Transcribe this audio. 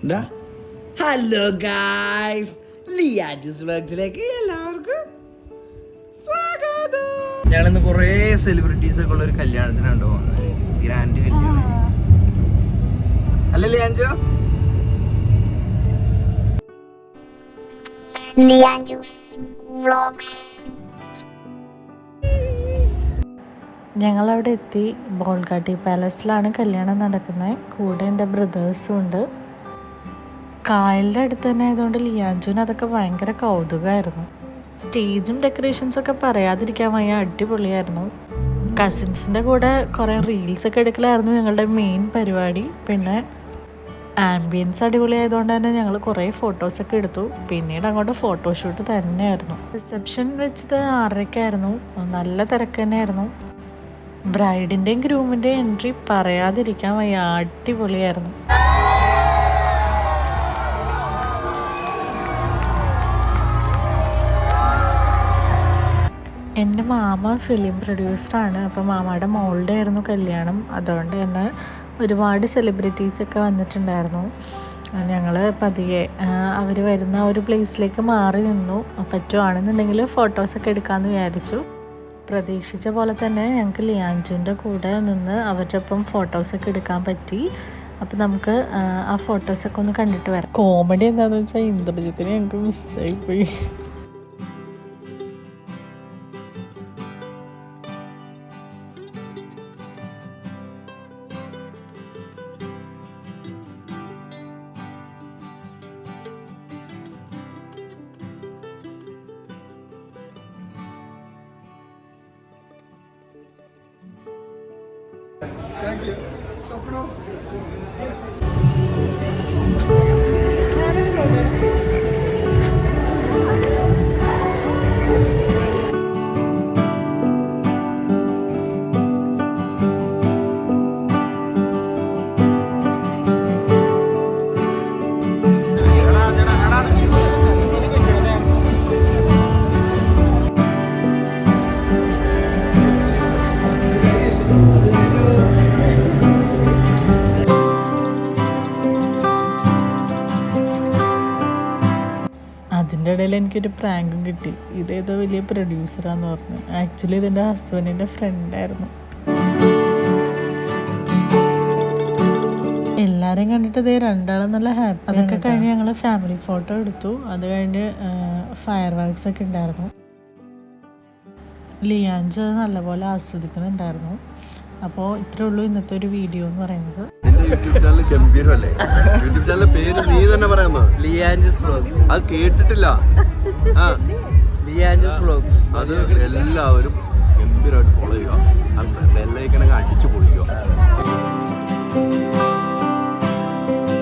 Hello guys, ലിയാജസ് വ്ലോഗ്സിലേക്ക് എല്ലാവർക്കും സ്വാഗതം. ഞങ്ങളിന്ന് കുറേ സെലിബ്രിറ്റീസ് ഒക്കെ ഉള്ള ഒരു കല്യാണത്തിനാണ് പോകുന്നത്. ഗ്രാൻഡ് കല്യാണം അല്ലേ ലിയാൻജോ? ലിയാൻജൂസ് വ്ലോഗ്സ്. ഞങ്ങളവിടെ എത്തി. ബോൾഗാട്ടി പാലസിലാണ് കല്യാണം നടക്കുന്നത്. കൂടെ എൻ്റെ ബ്രദേഴ്സും ഉണ്ട്. കായലിൻ്റെ അടുത്ത് തന്നെ ആയതുകൊണ്ട് ലിയാൻജുവിന് അതൊക്കെ ഭയങ്കര കൗതുകമായിരുന്നു. സ്റ്റേജും ഡെക്കറേഷൻസൊക്കെ പറയാതിരിക്കാൻ വയ്യ, അടിപൊളിയായിരുന്നു. കസിൻസിൻ്റെ കൂടെ കുറേ റീൽസൊക്കെ എടുക്കലായിരുന്നു ഞങ്ങളുടെ മെയിൻ പരിപാടി. പിന്നെ ആംബിയൻസ് അടിപൊളിയായതുകൊണ്ട് തന്നെ ഞങ്ങൾ കുറേ ഫോട്ടോസൊക്കെ എടുത്തു. പിന്നീട് അങ്ങോട്ട് ഫോട്ടോഷൂട്ട് തന്നെയായിരുന്നു. റിസപ്ഷൻ വെച്ചത് 6:30-ക്കായിരുന്നു. നല്ല തിരക്ക് തന്നെയായിരുന്നു. ബ്രൈഡിൻ്റെയും ഗ്രൂമിൻ്റെയും എൻട്രി പറയാതിരിക്കാൻ വയ്യ, അടിപൊളിയായിരുന്നു. എൻ്റെ മാമ ഫിലിം പ്രൊഡ്യൂസറാണ്. അപ്പോൾ മാമയുടെ മോളുടെ ആയിരുന്നു കല്യാണം. അതുകൊണ്ട് തന്നെ ഒരുപാട് സെലിബ്രിറ്റീസൊക്കെ വന്നിട്ടുണ്ടായിരുന്നു. ഞങ്ങൾ പതിയെ അവർ വരുന്ന ഒരു പ്ലേസിലേക്ക് മാറി നിന്നു. പറ്റുവാണെന്നുണ്ടെങ്കിൽ ഫോട്ടോസൊക്കെ എടുക്കാമെന്ന് വിചാരിച്ചു. പ്രതീക്ഷിച്ച പോലെ തന്നെ ഞങ്ങൾക്ക് ലിയാൻജുവിൻ്റെ കൂടെ നിന്ന് അവരുടെ ഒപ്പം ഫോട്ടോസൊക്കെ എടുക്കാൻ പറ്റി. അപ്പോൾ നമുക്ക് ആ ഫോട്ടോസൊക്കെ ഒന്ന് കണ്ടിട്ട് വരാം. കോമഡി എന്താണെന്ന് വെച്ചാൽ ഇന്ദ്രജിത്തിനെ ഞങ്ങൾക്ക് മിസ്സായിപ്പോയി. Thank you. Sopno. അതിൻ്റെ ഇടയിൽ എനിക്കൊരു പ്രാങ്കും കിട്ടി. ഇതേതോ വലിയ പ്രൊഡ്യൂസറാന്ന് പറഞ്ഞു. ആക്ച്വലി ഇതെൻ്റെ ഹസ്ബൻഡിൻ്റെ ഫ്രണ്ടായിരുന്നു. എല്ലാവരെയും കണ്ടിട്ട് ഇതേ രണ്ടാളും നല്ല ഹാപ്പി. അതൊക്കെ കഴിഞ്ഞ് ഞങ്ങൾ ഫാമിലി ഫോട്ടോ എടുത്തു. അത് കഴിഞ്ഞ് ഫയർ വർക്ക്സ് ഒക്കെ ഉണ്ടായിരുന്നു. ലിയാൻജ് നല്ലപോലെ ആസ്വദിക്കുന്നുണ്ടായിരുന്നു. അപ്പോൾ ഇത്രേ ഉള്ളൂ ഇന്നത്തെ ഒരു വീഡിയോ എന്ന് പറയുന്നത്. യൂട്യൂബ് ചാനൽ ഗംഭീരമല്ലേ? യൂട്യൂബ് ചാനൽ പേര് നീ തന്നെ പറയുന്നത് ലിയാൻജസ് വ്ലോഗ്സ്. അത് കേട്ടിട്ടില്ല. ലിയാൻജസ് വ്ലോഗ്സ് അത് എല്ലാവരും ഗംഭീരമായിട്ട് ഫോളോ ചെയ്യുക. ബെല്ലൈക്കൺ